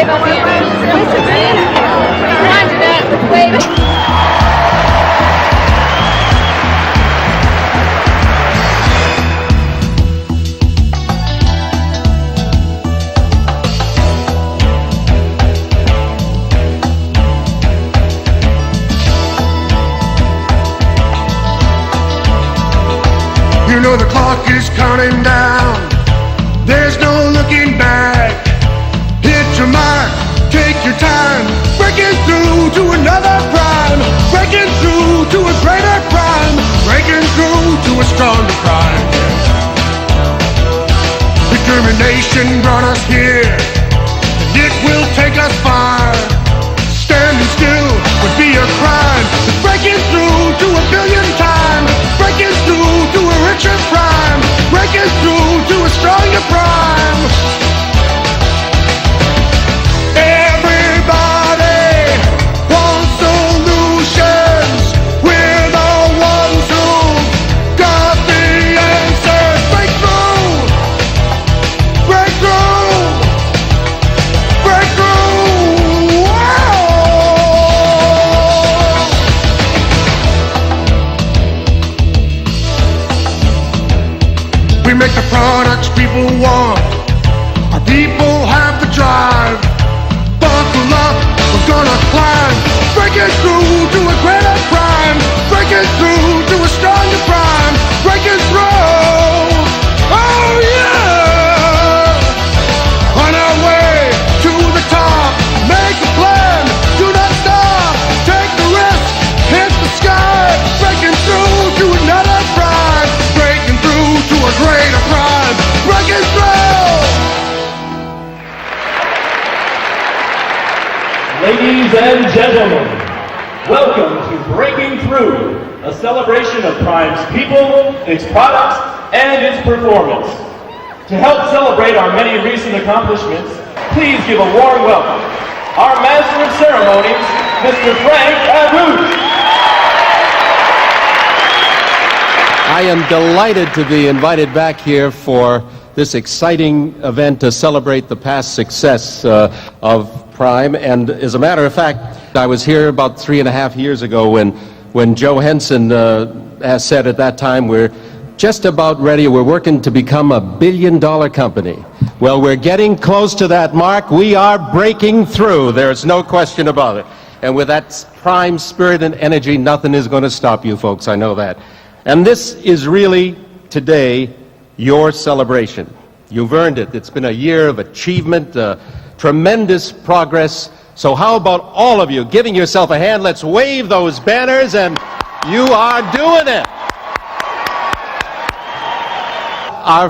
wave on the You know the clock is counting down. There's no looking back. Hit your mark, take your time. Breaking through to another prime. Breaking through to a greater prime. Breaking through to a stronger prime. Determination brought us here, and it will take us far. Standing still would be a crime. Breaking through to a billion times. Breaking through to a richer prime. Breaking through to a stronger prime. Everybody wants solutions. We're the ones who got the answers. Break through! Break through! Break through! Wow! We make the products people want. Our people have the drive. Buckle up, we're gonna climb. Breaking through to a greater prime. Breaking through to a stronger prime. Breaking through. Oh yeah! On our way to the top. Make a plan. Do not stop. Take the risk. Hit the sky. Breaking through to another prime. Breaking through to a greater prime. Breaking through. Ladies and gentlemen, welcome to Breaking Through, a celebration of Prime's people, its products, and its performance. To help celebrate our many recent accomplishments, please give a warm welcome our Master of Ceremonies, Mr. Frank Arush. I am delighted to be invited back here for this exciting event to celebrate the past success of Prime. And as a matter of fact, I was here about 3.5 years ago when Joe Henson has said at that time, we're just about ready, we're working to become $1 billion company. Well, we're getting close to that mark. We are breaking through. There's no question about it. And with that Prime spirit and energy, nothing is going to stop you folks, I know that. And this is really, today, your celebration. You've earned it. It's been a year of achievement, tremendous progress. So how about all of you giving yourself a hand? Let's wave those banners, and you are doing it. Our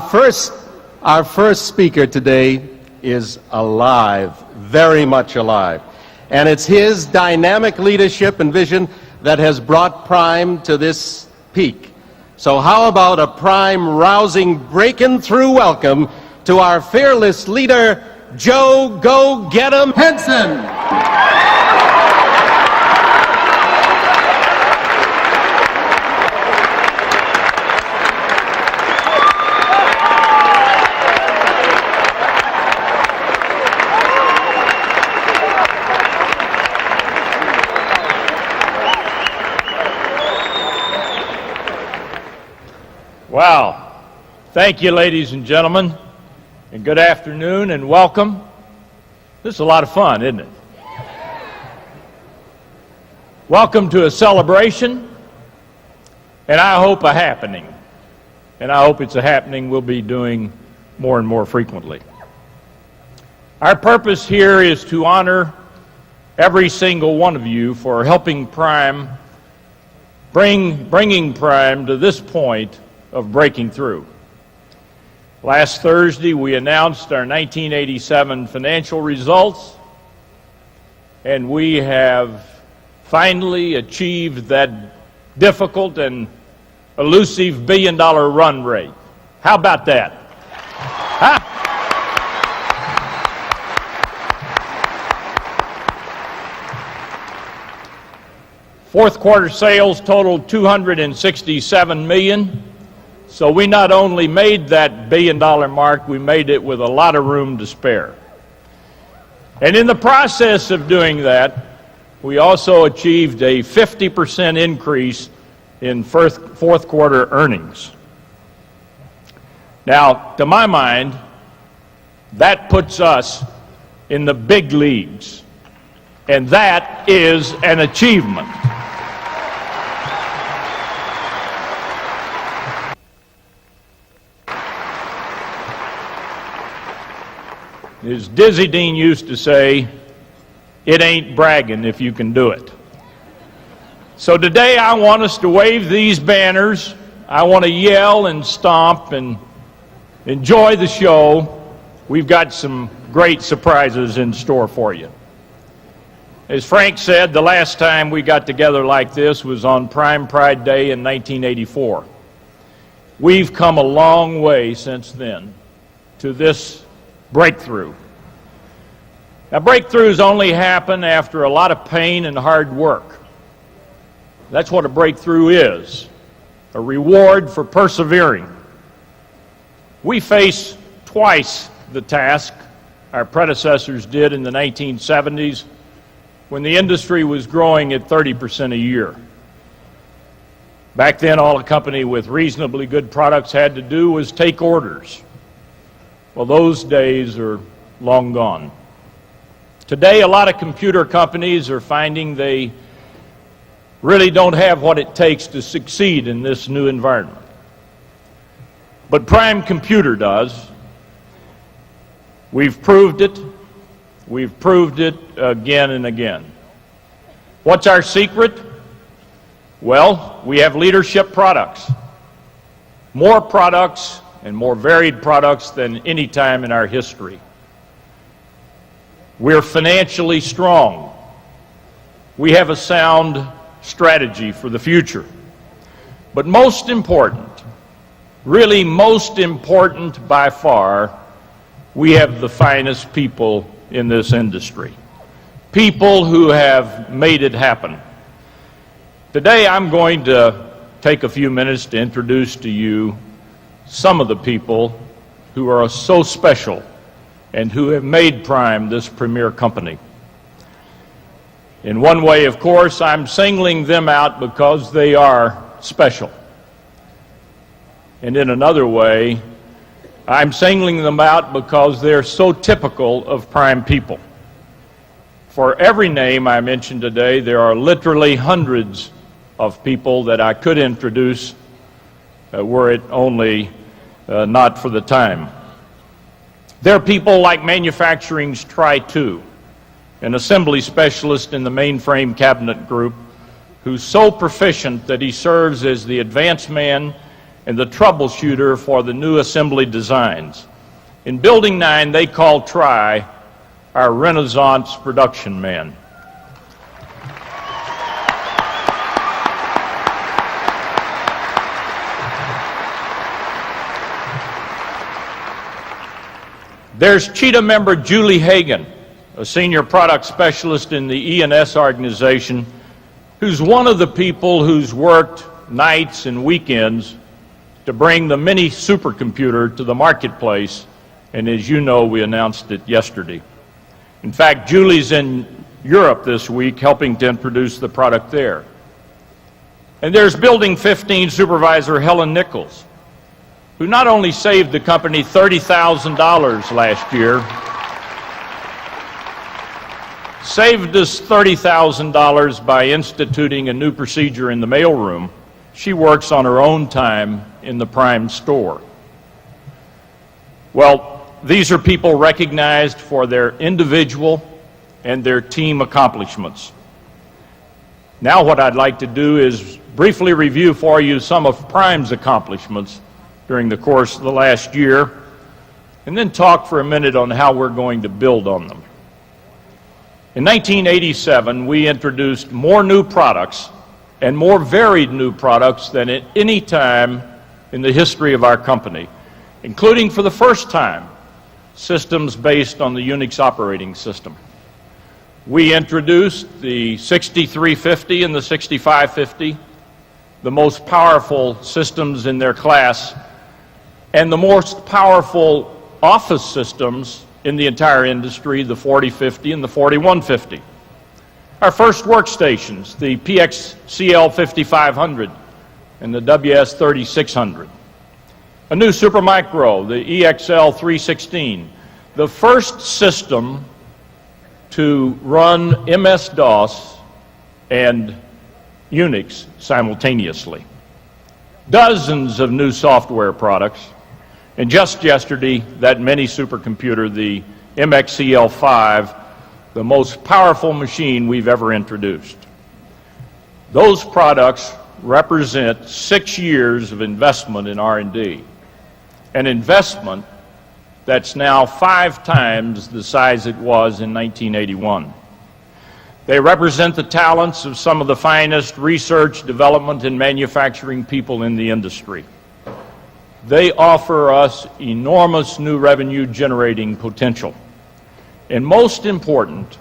first speaker today is alive, very much alive. And it's his dynamic leadership and vision that has brought Prime to this peak. So how about a Prime rousing, breaking through welcome to our fearless leader, Joe Go Get 'em Henson. Wow. Thank you, ladies and gentlemen, and good afternoon and welcome. This is a lot of fun, isn't it? Welcome to a celebration, and I hope a happening. And I hope it's a happening we'll be doing more and more frequently. Our purpose here is to honor every single one of you for helping Prime, bringing Prime to this point of breaking through. Last Thursday, we announced our 1987 financial results, and we have finally achieved that difficult and elusive $1 billion run rate. How about that? Huh? Fourth quarter sales totaled $267 million. So we not only made that $1 billion mark, we made it with a lot of room to spare. And in the process of doing that, we also achieved a 50% increase in fourth quarter earnings. Now, to my mind, that puts us in the big leagues, and that is an achievement. As Dizzy Dean used to say, it ain't bragging if you can do it. So today I want us to wave these banners. I want to yell and stomp and enjoy the show. We've got some great surprises in store for you. As Frank said, the last time we got together like this was on Prime Pride Day in 1984. We've come a long way since then to this breakthrough. Now, breakthroughs only happen after a lot of pain and hard work. That's what a breakthrough is, a reward for persevering. We face twice the task our predecessors did in the 1970s when the industry was growing at 30% a year. Back then, all a company with reasonably good products had to do was take orders. Well, those days are long gone. Today, a lot of computer companies are finding they really don't have what it takes to succeed in this new environment. But Prime Computer does. We've proved it. We've proved it again and again. What's our secret? Well, we have leadership products. More products and more varied products than any time in our history. We're financially strong. We have a sound strategy for the future. But most important, really most important by far, we have the finest people in this industry. People who have made it happen. Today I'm going to take a few minutes to introduce to you some of the people who are so special and who have made Prime this premier company. In one way, of course, I'm singling them out because they are special. And in another way, I'm singling them out because they're so typical of Prime people. For every name I mention today, there are literally hundreds of people that I could introduce were it only not for the time. There are people like manufacturing's Try-2, an assembly specialist in the mainframe cabinet group, who's so proficient that he serves as the advance man and the troubleshooter for the new assembly designs. In Building 9, they call Try our Renaissance production man. There's Cheetah member Julie Hagan, a senior product specialist in the E&S organization, who's one of the people who's worked nights and weekends to bring the mini supercomputer to the marketplace, and as you know, we announced it yesterday. In fact, Julie's in Europe this week helping to introduce the product there. And there's Building 15 supervisor Helen Nichols, who not only saved the company $30,000 last year, saved us $30,000 by instituting a new procedure in the mailroom. She works on her own time in the Prime store. Well, these are people recognized for their individual and their team accomplishments. Now what I'd like to do is briefly review for you some of Prime's accomplishments during the course of the last year, and then talk for a minute on how we're going to build on them. In 1987, we introduced more new products and more varied new products than at any time in the history of our company, including for the first time, systems based on the Unix operating system. We introduced the 6350 and the 6550, the most powerful systems in their class, and the most powerful office systems in the entire industry, the 4050 and the 4150. Our first workstations, the PXCL 5500 and the WS 3600. A new Supermicro, the EXL 316, the first system to run MS-DOS and Unix simultaneously. Dozens of new software products, and just yesterday, that mini supercomputer, the MXCL5, the most powerful machine we've ever introduced. Those products represent 6 years of investment in R&D, an investment that's now 5 times the size it was in 1981. They represent the talents of some of the finest research, development, and manufacturing people in the industry. They offer us enormous new revenue-generating potential. And most important,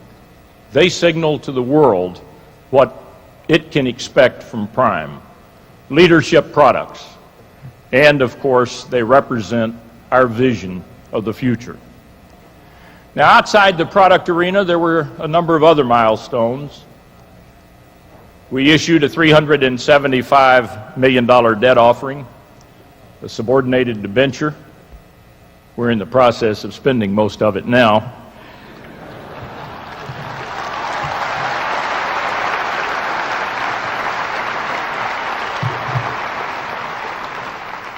they signal to the world what it can expect from Prime: leadership products. And of course, they represent our vision of the future. Now, outside the product arena, there were a number of other milestones. We issued a $375 million debt offering, a subordinated debenture. We're in the process of spending most of it now.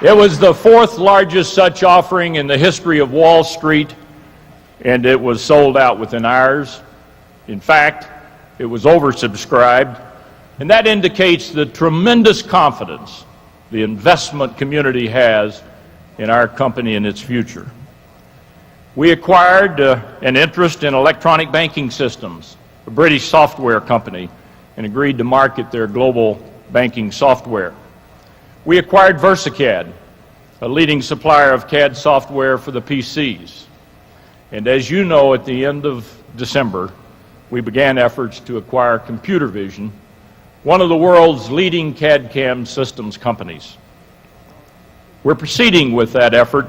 It was the 4th largest such offering in the history of Wall Street, and it was sold out within hours. In fact, it was oversubscribed, and that indicates the tremendous confidence the investment community has in our company and its future. We acquired an interest in Electronic Banking Systems, a British software company, and agreed to market their global banking software. We acquired VersaCAD, a leading supplier of CAD software for the PCs. And as you know, at the end of December, we began efforts to acquire Computer Vision, one of the world's leading CAD/CAM systems companies. We're proceeding with that effort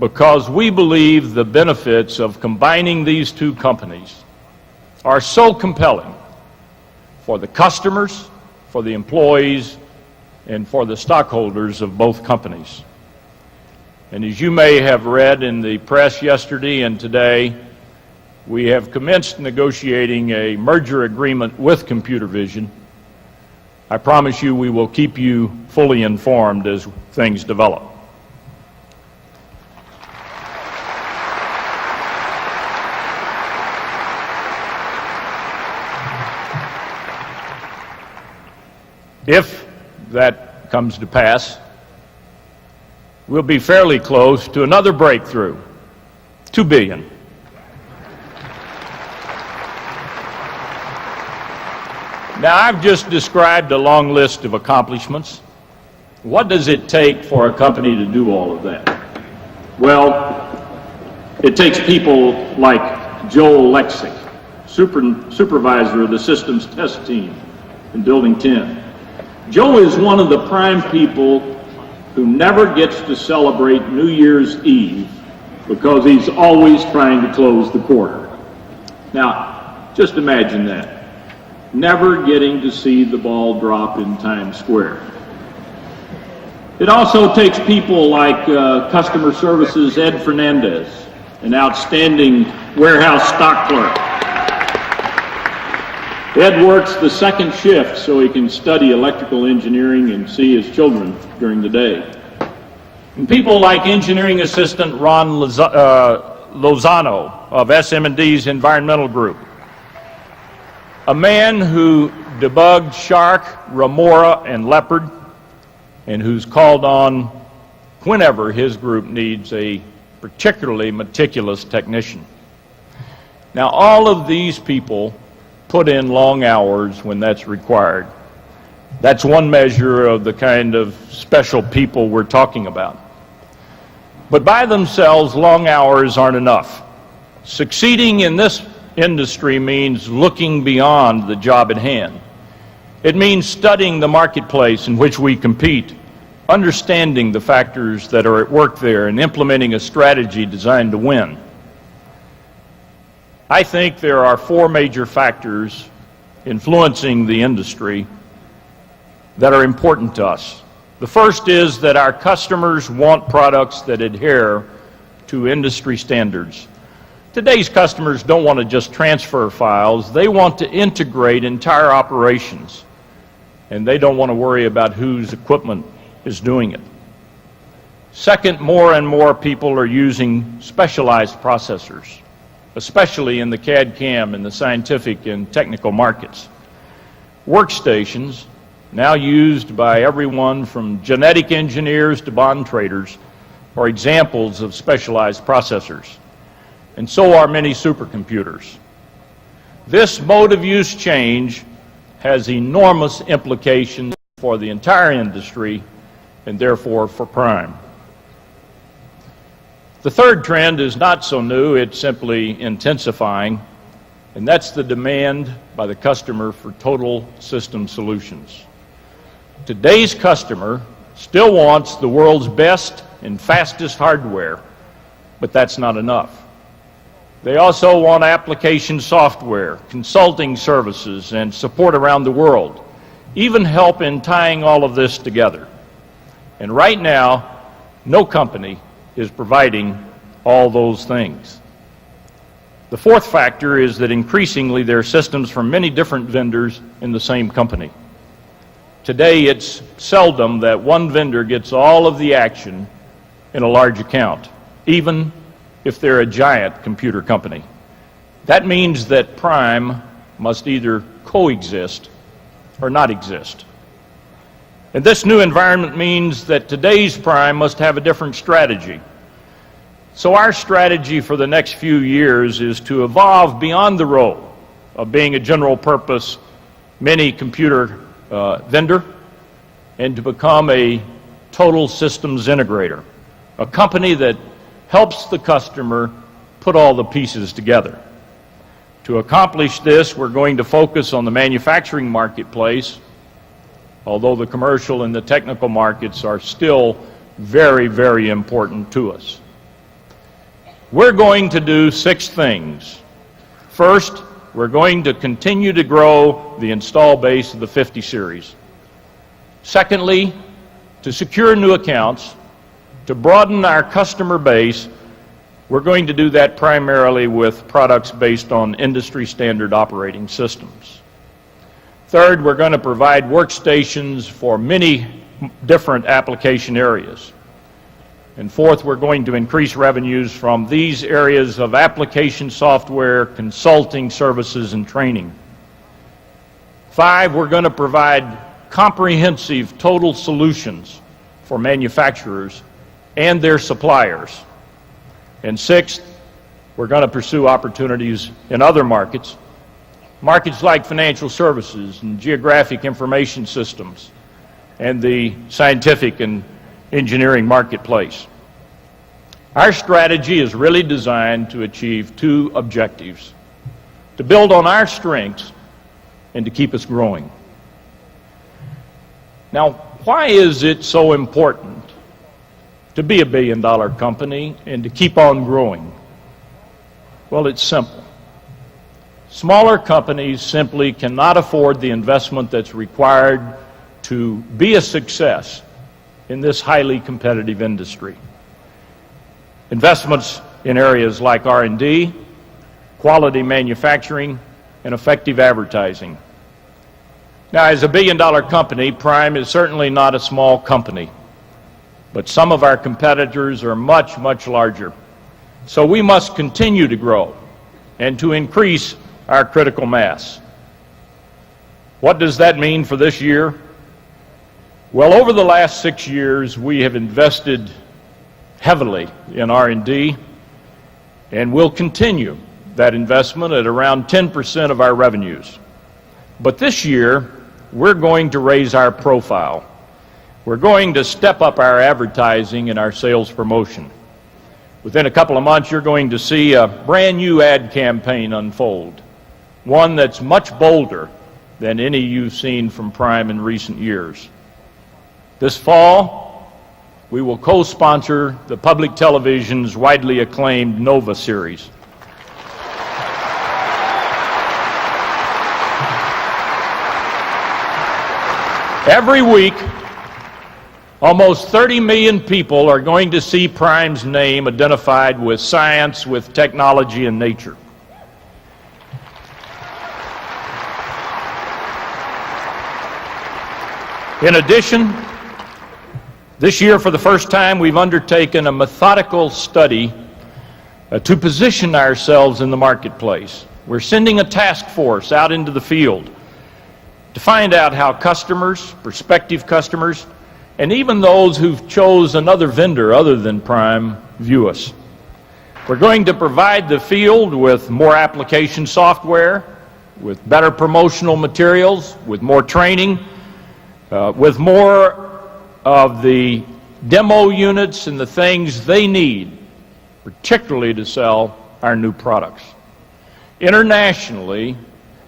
because we believe the benefits of combining these two companies are so compelling for the customers, for the employees, and for the stockholders of both companies. And as you may have read in the press yesterday and today, we have commenced negotiating a merger agreement with Computer Vision. I promise you we will keep you fully informed as things develop. If that comes to pass, we'll be fairly close to another breakthrough, $2 billion. Now, I've just described a long list of accomplishments. What does it take for a company to do all of that? Well, it takes people like Joel Lexick, supervisor of the systems test team in Building 10. Joe is one of the Prime people who never gets to celebrate New Year's Eve because he's always trying to close the quarter. Now, just imagine that. Never getting to see the ball drop in Times Square. It also takes people like Customer Services Ed Fernandez, an outstanding warehouse stock clerk. Ed works the second shift so he can study electrical engineering and see his children during the day. And people like engineering assistant Ron Lozano of SM&D's Environmental Group, a man who debugged shark, remora, and leopard, and who's called on whenever his group needs a particularly meticulous technician. Now, all of these people put in long hours when that's required. That's one measure of the kind of special people we're talking about. But by themselves, long hours aren't enough. Succeeding in this industry means looking beyond the job at hand. It means studying the marketplace in which we compete, understanding the factors that are at work there, and implementing a strategy designed to win. I think there are four major factors influencing the industry that are important to us. The first is that our customers want products that adhere to industry standards. Today's customers don't want to just transfer files, they want to integrate entire operations, and they don't want to worry about whose equipment is doing it. Second, more and more people are using specialized processors, especially in the CAD/CAM and the scientific and technical markets. Workstations, now used by everyone from genetic engineers to bond traders, are examples of specialized processors. And so are many supercomputers. This mode of use change has enormous implications for the entire industry and therefore for Prime. The third trend is not so new, it's simply intensifying, and that's the demand by the customer for total system solutions. Today's customer still wants the world's best and fastest hardware, but that's not enough. They also want application software, consulting services, and support around the world, even help in tying all of this together. And right now, no company is providing all those things. The fourth factor is that increasingly there are systems from many different vendors in the same company. Today, it's seldom that one vendor gets all of the action in a large account, even if they're a giant computer company. That means that Prime must either coexist or not exist. And this new environment means that today's Prime must have a different strategy. So our strategy for the next few years is to evolve beyond the role of being a general purpose mini computer vendor and to become a total systems integrator, a company that helps the customer put all the pieces together. To accomplish this, we're going to focus on the manufacturing marketplace, although the commercial and the technical markets are still very, very important to us. We're going to do 6 things. First, we're going to continue to grow the install base of the 50 series. Secondly, to secure new accounts, to broaden our customer base, we're going to do that primarily with products based on industry standard operating systems. Third, we're going to provide workstations for many different application areas. And fourth, we're going to increase revenues from these areas of application software, consulting services, and training. 5, we're going to provide comprehensive total solutions for manufacturers and their suppliers. And 6, we're going to pursue opportunities in other markets, markets like financial services and geographic information systems and the scientific and engineering marketplace. Our strategy is really designed to achieve 2 objectives: to build on our strengths and to keep us growing. Now, why is it so important to be a billion-dollar company and to keep on growing? Well, it's simple. Smaller companies simply cannot afford the investment that's required to be a success in this highly competitive industry. Investments in areas like R&D, quality manufacturing, and effective advertising. Now, as a billion-dollar company, Prime is certainly not a small company, but some of our competitors are much, much larger. So we must continue to grow and to increase our critical mass. What does that mean for this year? Well, over the last 6 years, we have invested heavily in R&D, and we'll continue that investment at around 10% of our revenues. But this year, we're going to raise our profile. We're going to step up our advertising and our sales promotion. Within a couple of months, you're going to see a brand new ad campaign unfold, one that's much bolder than any you've seen from Prime in recent years. This fall, we will co-sponsor the public television's widely acclaimed Nova series. Every week, almost 30 million people are going to see Prime's name identified with science, with technology, and nature. In addition, this year, for the first time, we've undertaken a methodical study to position ourselves in the marketplace. We're sending a task force out into the field to find out how customers, prospective customers, and even those who've chose another vendor other than Prime view us. We're going to provide the field with more application software, with better promotional materials, with more training, with more of the demo units and the things they need, particularly to sell our new products. Internationally,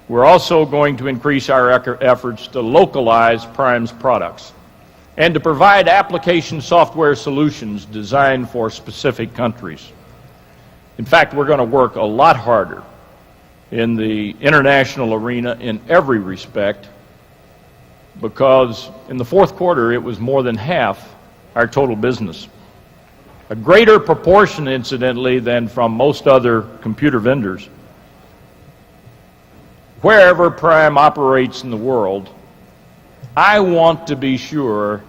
we're also going to increase our efforts to localize Prime's products and to provide application software solutions designed for specific countries. In fact, we're going to work a lot harder in the international arena in every respect, because in the fourth quarter it was more than half our total business. A greater proportion, incidentally, than from most other computer vendors. Wherever Prime operates in the world, I want to be sure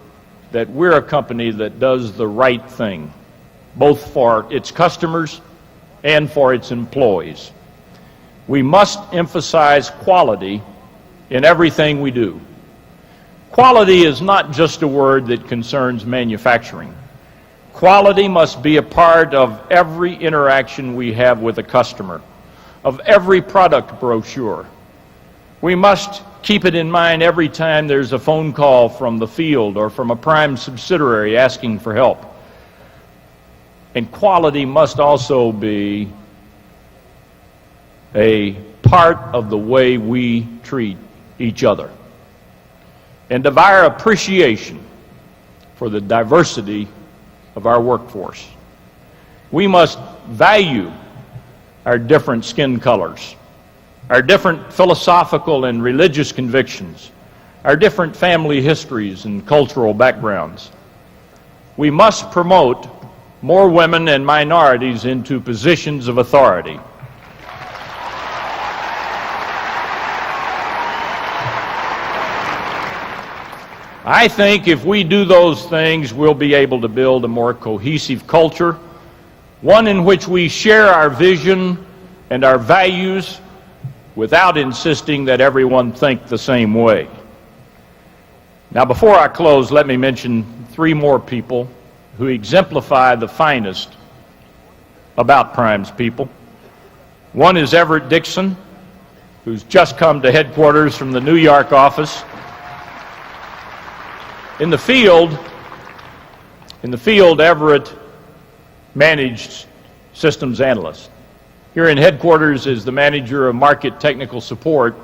that we're a company that does the right thing, both for its customers and for its employees. We must emphasize quality in everything we do. Quality is not just a word that concerns manufacturing. Quality must be a part of every interaction we have with a customer, of every product brochure. We must keep it in mind every time there's a phone call from the field or from a Prime subsidiary asking for help. And quality must also be a part of the way we treat each other, and of our appreciation for the diversity of our workforce. We must value our different skin colors, our different philosophical and religious convictions, our different family histories and cultural backgrounds. We must promote more women and minorities into positions of authority. I think if we do those things, we'll be able to build a more cohesive culture, one in which we share our vision and our values without insisting that everyone think the same way. Now, before I close, let me mention three more people who exemplify the finest about Prime's people. One is Everett Dixon, who's just come to headquarters from the New York office. In the field, Everett managed systems analysts. Here in headquarters is the manager of market technical support.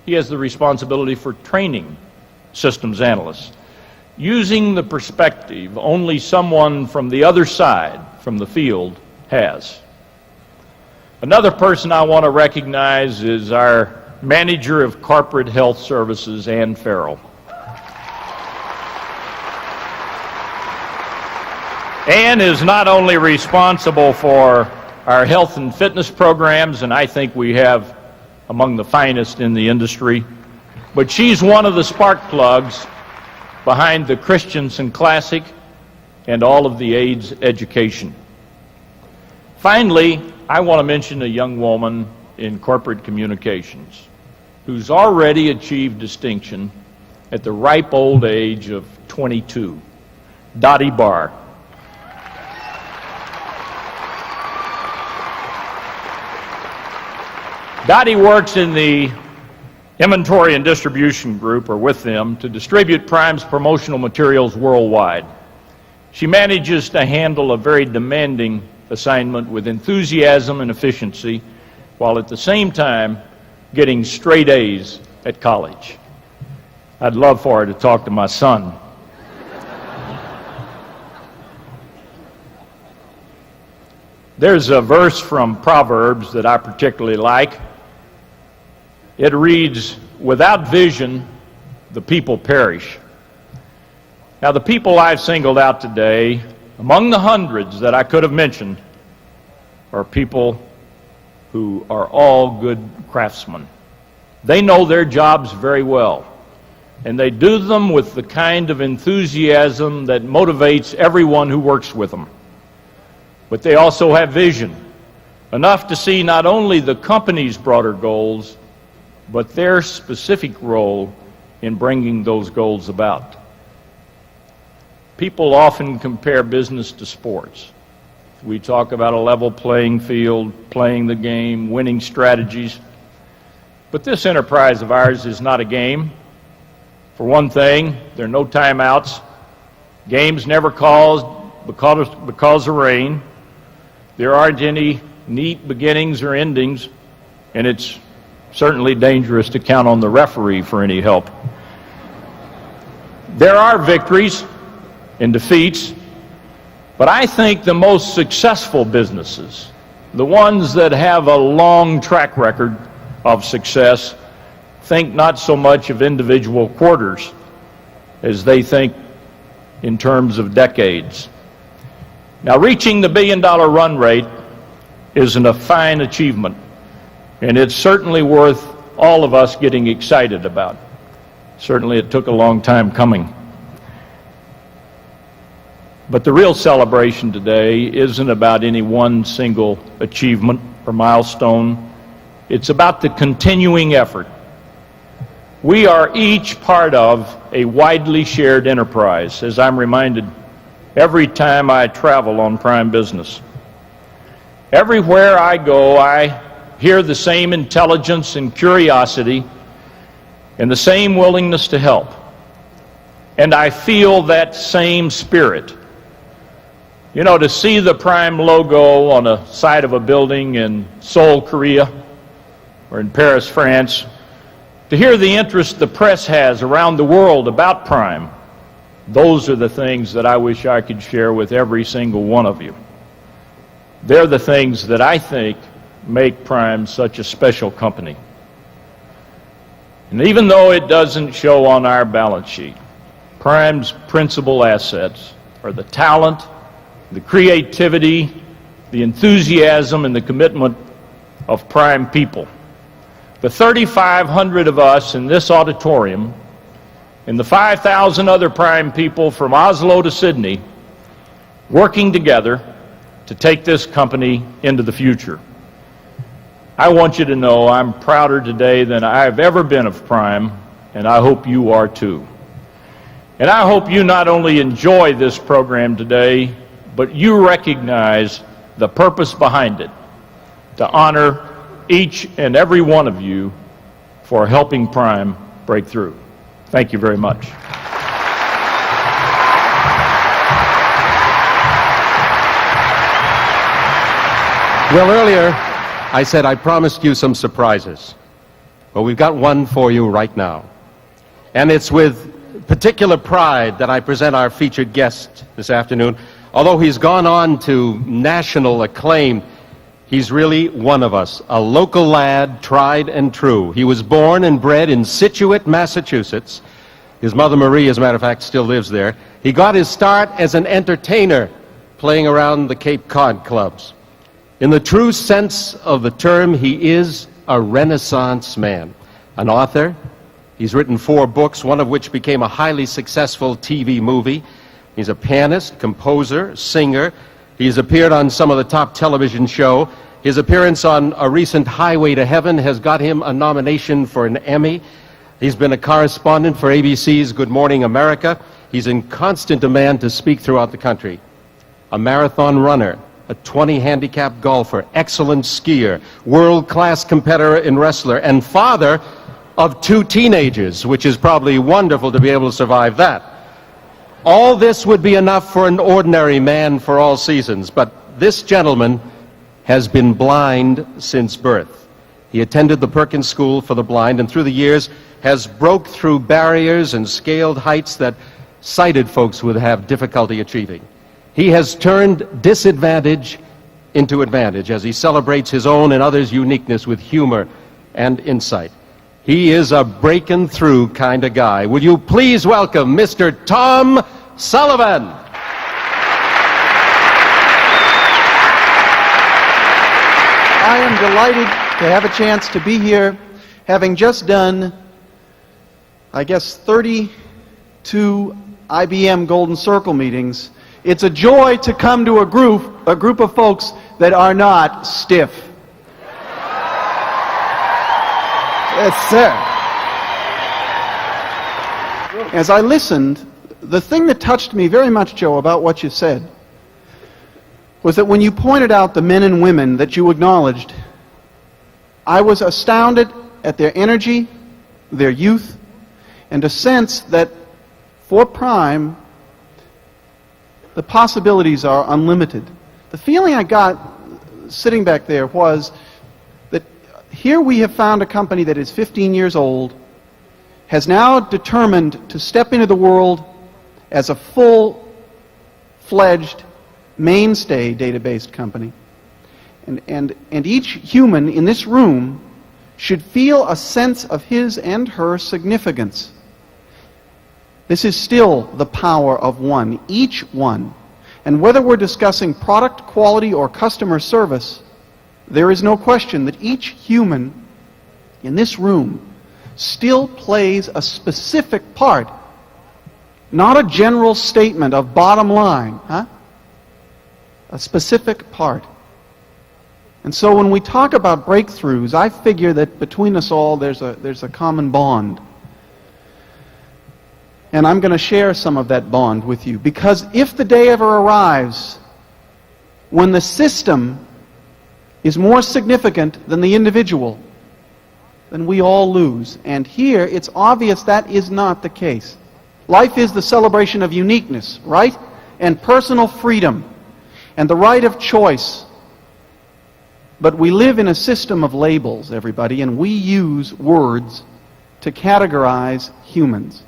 He has the responsibility for training systems analysts, using the perspective only someone from the other side, from the field, has. Another person I want to recognize is our manager of corporate health services, Ann Farrell. Ann is not only responsible for our health and fitness programs, and I think we have among the finest in the industry, but she's one of the spark plugs behind the Christensen Classic and all of the AIDS education. Finally, I want to mention a young woman in corporate communications who's already achieved distinction at the ripe old age of 22, Dottie Barr. Dottie works in the inventory and distribution group, or with them, to distribute Prime's promotional materials worldwide. She manages to handle a very demanding assignment with enthusiasm and efficiency, while at the same time getting straight A's at college. I'd love for her to talk to my son. There's a verse from Proverbs that I particularly like. It reads, "Without vision, the people perish. Now, the people I've singled out today, among the hundreds that I could have mentioned, are people who are all good craftsmen. They know their jobs very well, and they do them with the kind of enthusiasm that motivates everyone who works with them. But they also have vision, enough to see not only the company's broader goals, but their specific role in bringing those goals about. People often compare business to sports. We talk about a level playing field, playing the game, winning strategies. But this enterprise of ours is not a game. For one thing, there are no timeouts. Games never called because of rain. There aren't any neat beginnings or endings, and it's certainly dangerous to count on the referee for any help. There are victories and defeats, but I think the most successful businesses, the ones that have a long track record of success, think not so much of individual quarters as they think in terms of decades. Now, reaching the billion-dollar run rate is a fine achievement, and it's certainly worth all of us getting excited about. Certainly it took a long time coming. But the real celebration today isn't about any one single achievement or milestone. It's about the continuing effort. We are each part of a widely shared enterprise, as I'm reminded every time I travel on Prime Business. Everywhere I go, I hear the same intelligence and curiosity and the same willingness to help. And I feel that same spirit. You know, to see the Prime logo on the side of a building in Seoul, Korea, or in Paris, France, to hear the interest the press has around the world about Prime, those are the things that I wish I could share with every single one of you. They're the things that I think make Prime such a special company. And even though it doesn't show on our balance sheet, Prime's principal assets are the talent, the creativity, the enthusiasm, and the commitment of Prime people. The 3,500 of us in this auditorium and the 5,000 other Prime people from Oslo to Sydney working together to take this company into the future. I want you to know I'm prouder today than I've ever been of Prime, and I hope you are too. And I hope you not only enjoy this program today, but you recognize the purpose behind it, to honor each and every one of you for helping Prime break through. Thank you very much. Well, earlier I said I promised you some surprises. Well, we've got one for you right now. And it's with particular pride that I present our featured guest this afternoon. Although he's gone on to national acclaim, he's really one of us, a local lad, tried and true. He was born and bred in Scituate, Massachusetts. His mother, Marie, as a matter of fact, still lives there. He got his start as an entertainer, playing around the Cape Cod clubs. In the true sense of the term, he is a Renaissance man, an author. He's written 4 books, one of which became a highly successful TV movie. He's a pianist, composer, singer. He's appeared on some of the top television shows. His appearance on a recent Highway to Heaven has got him a nomination for an Emmy. He's been a correspondent for ABC's Good Morning America. He's in constant demand to speak throughout the country. A marathon runner, a 20 handicap golfer, excellent skier, world-class competitor in wrestler, and father of 2 teenagers, which is probably wonderful to be able to survive that. All this would be enough for an ordinary man for all seasons, but this gentleman has been blind since birth. He attended the Perkins School for the Blind, and through the years has broke through barriers and scaled heights that sighted folks would have difficulty achieving. He has turned disadvantage into advantage as he celebrates his own and others' uniqueness with humor and insight. He is a breaking through kind of guy. Will you please welcome Mr. Tom Sullivan? I am delighted to have a chance to be here, having just done, I guess, 32 IBM Golden Circle meetings. It's a joy to come to a group of folks that are not stiff. Yes, sir. As I listened, the thing that touched me very much, Joe, about what you said was that when you pointed out the men and women that you acknowledged, I was astounded at their energy, their youth, and a sense that for Prime, the possibilities are unlimited. The feeling I got sitting back there was that here we have found a company that is 15 years old, has now determined to step into the world as a full-fledged mainstay database company. And each human in this room should feel a sense of his and her significance. This is still the power of one, each one. And whether we're discussing product quality or customer service, there is no question that each human in this room still plays a specific part, not a general statement of bottom line, a specific part. And so when we talk about breakthroughs, I figure that between us all there's a common bond. And I'm going to share some of that bond with you, because if the day ever arrives when the system is more significant than the individual, then we all lose. And here it's obvious that is not the case. Life is the celebration of uniqueness, right? And personal freedom, and the right of choice. But we live in a system of labels, everybody, and we use words to categorize humans.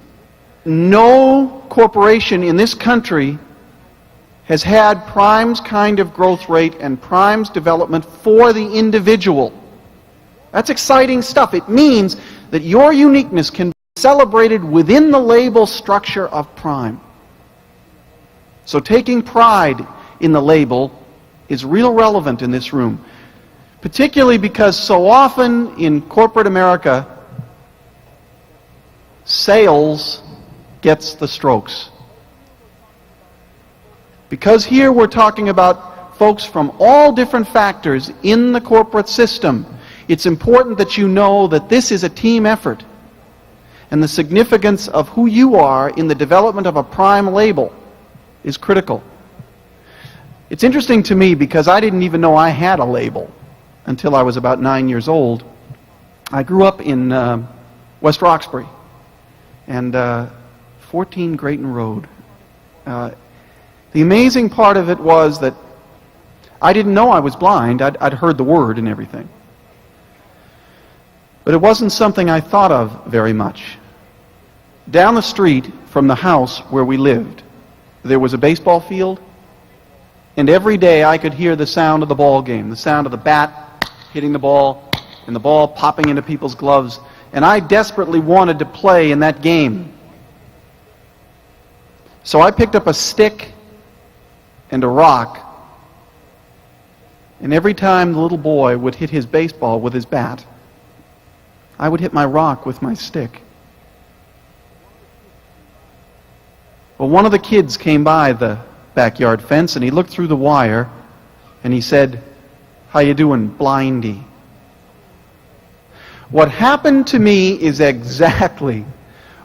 No corporation in this country has had Prime's kind of growth rate and Prime's development for the individual. That's exciting stuff. It means that your uniqueness can be celebrated within the label structure of Prime. So taking pride in the label is real relevant in this room, particularly because so often in corporate America, sales gets the strokes. Because here we're talking about folks from all different factors in the corporate system, it's important that you know that this is a team effort. And the significance of who you are in the development of a Prime label is critical. It's interesting to me because I didn't even know I had a label until I was about 9 years old. I grew up in West Roxbury and 14 Grayton Road. The amazing part of it was that I didn't know I was blind. I'd heard the word and everything. But it wasn't something I thought of very much. Down the street from the house where we lived, there was a baseball field, and every day I could hear the sound of the ball game, the sound of the bat hitting the ball, and the ball popping into people's gloves, and I desperately wanted to play in that game. So I picked up a stick and a rock, and every time the little boy would hit his baseball with his bat, I would hit my rock with my stick. Well, one of the kids came by the backyard fence, and he looked through the wire, and he said, "How you doing, blindy?" What happened to me is exactly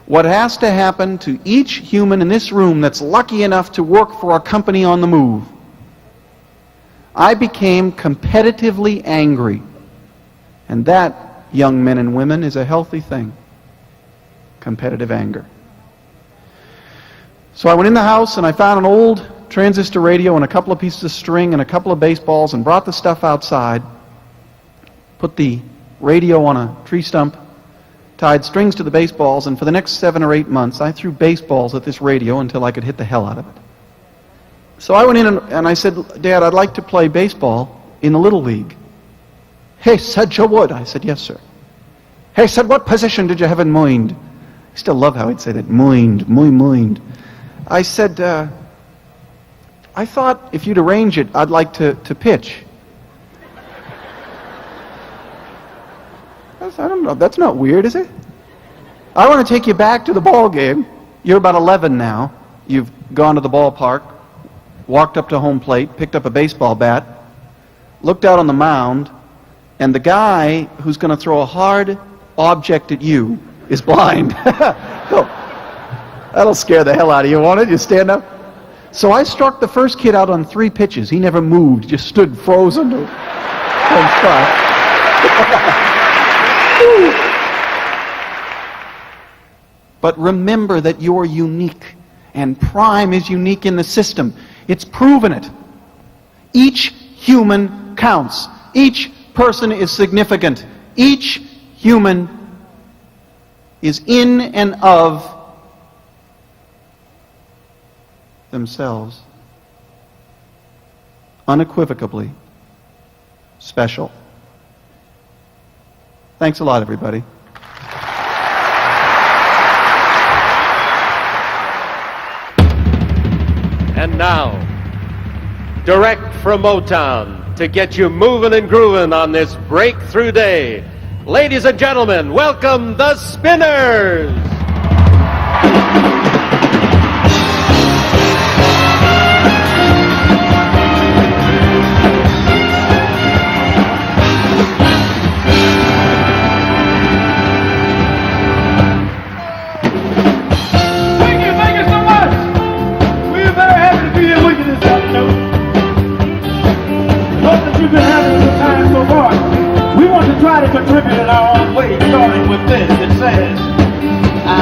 what has to happen to each human in this room that's lucky enough to work for a company on the move. I became competitively angry, and that, young men and women, is a healthy thing. Competitive anger. So I went in the house and I found an old transistor radio and a couple of pieces of string and a couple of baseballs and brought the stuff outside, put the radio on a tree stump, tied strings to the baseballs, and for the next 7 or 8 months I threw baseballs at this radio until I could hit the hell out of it. So I went in and I said, "Dad, I'd like to play baseball in the Little League." "Hey," said Joe Wood. I said, "Yes, sir." Hey, said, what position did you have in mind? I still love how he'd say that, mind. I said, I thought if you'd arrange it, I'd like to pitch. I don't know, that's not weird, is it? I want to take you back to the ball game. You're about 11 now. You've gone to the ballpark, walked up to home plate, picked up a baseball bat, looked out on the mound, and the guy who's going to throw a hard object at you is blind. Oh, that'll scare the hell out of you, won't it? You stand up. So I struck the first kid out on 3 pitches. He never moved, just stood frozen to one spot. But remember that you're unique, and Prime is unique in the system. It's proven it. Each human counts. Each person is significant. Each human is in and of themselves unequivocally special. Thanks a lot, everybody. And now, direct from Motown to get you moving and grooving on this breakthrough day, ladies and gentlemen, welcome the Spinners! Contribute in our own way, starting with this. It says, I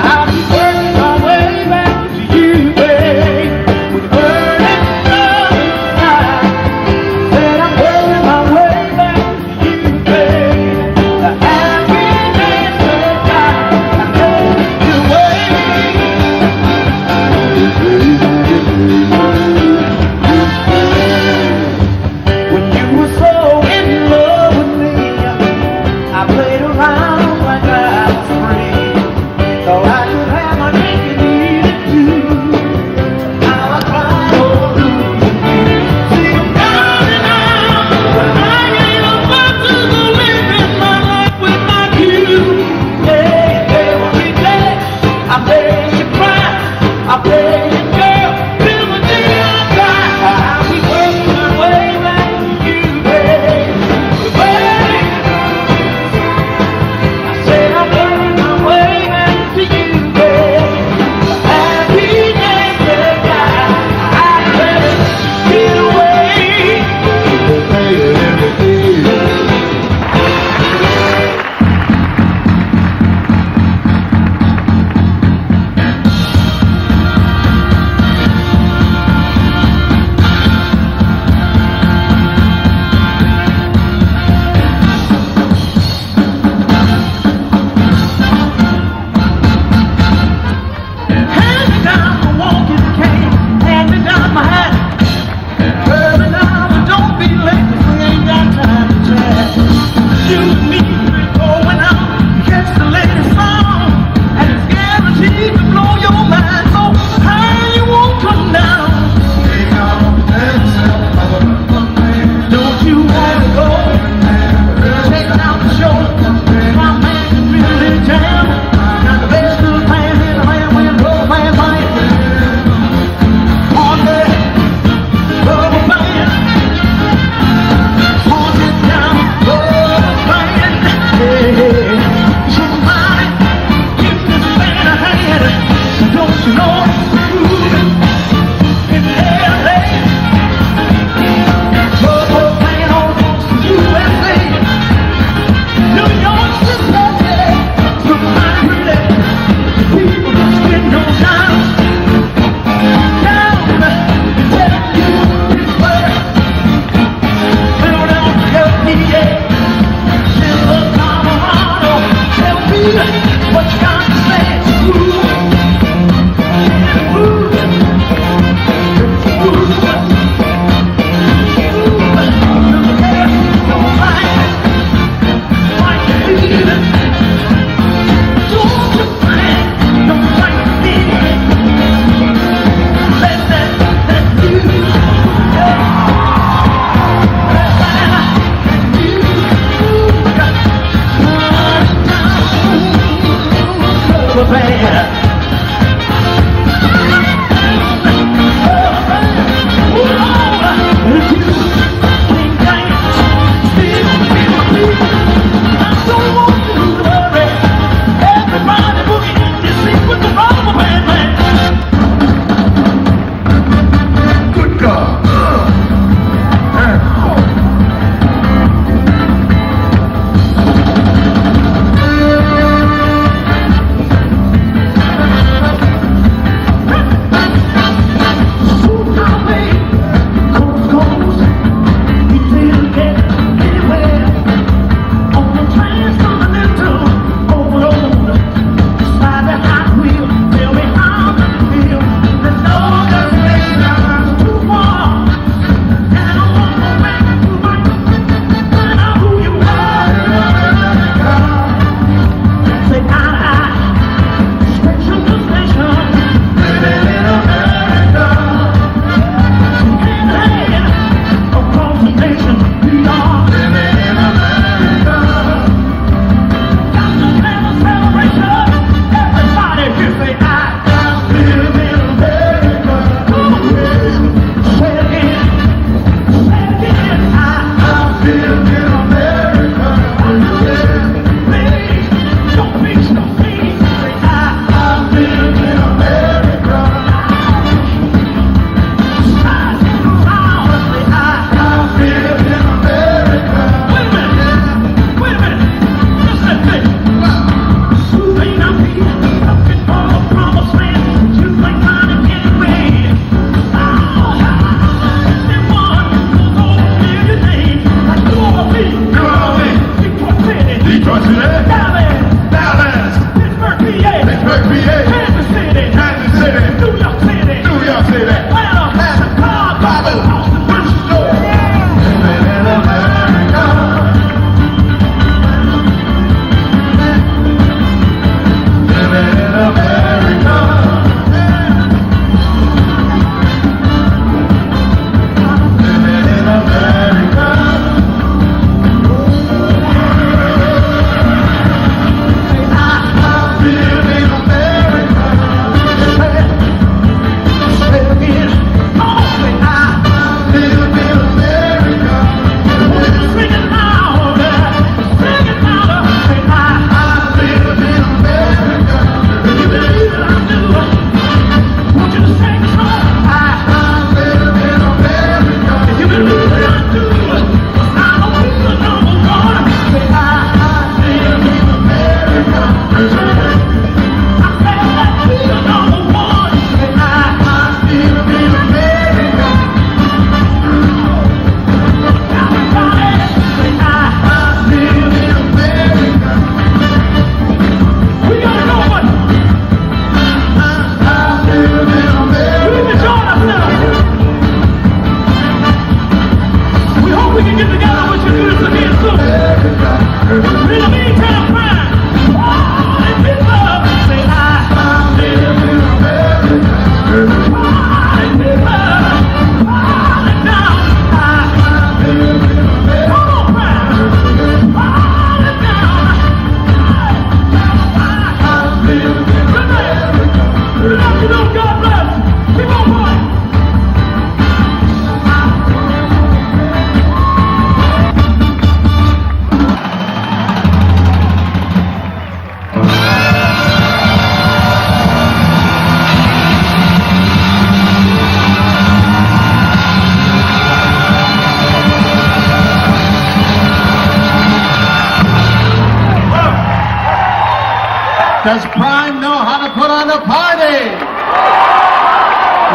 Does Prime know how to put on a party?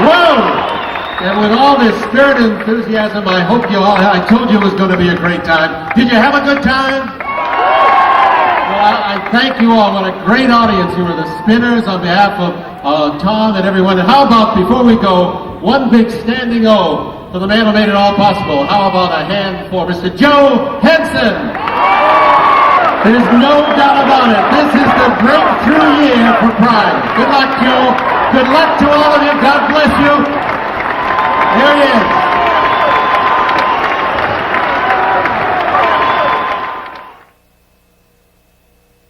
Whoa! And with all this spirit and enthusiasm, I hope you all, I told you it was going to be a great time. Did you have a good time? Well, I thank you all. What a great audience. You were the Spinners on behalf of Tom and everyone. And how about, before we go, one big standing O for the man who made it all possible. How about a hand for Mr. Joe Henson? There's no doubt about it. This is the breakthrough year for Prime. Good luck, Joe. Good luck to all of you. God bless you. Here he is.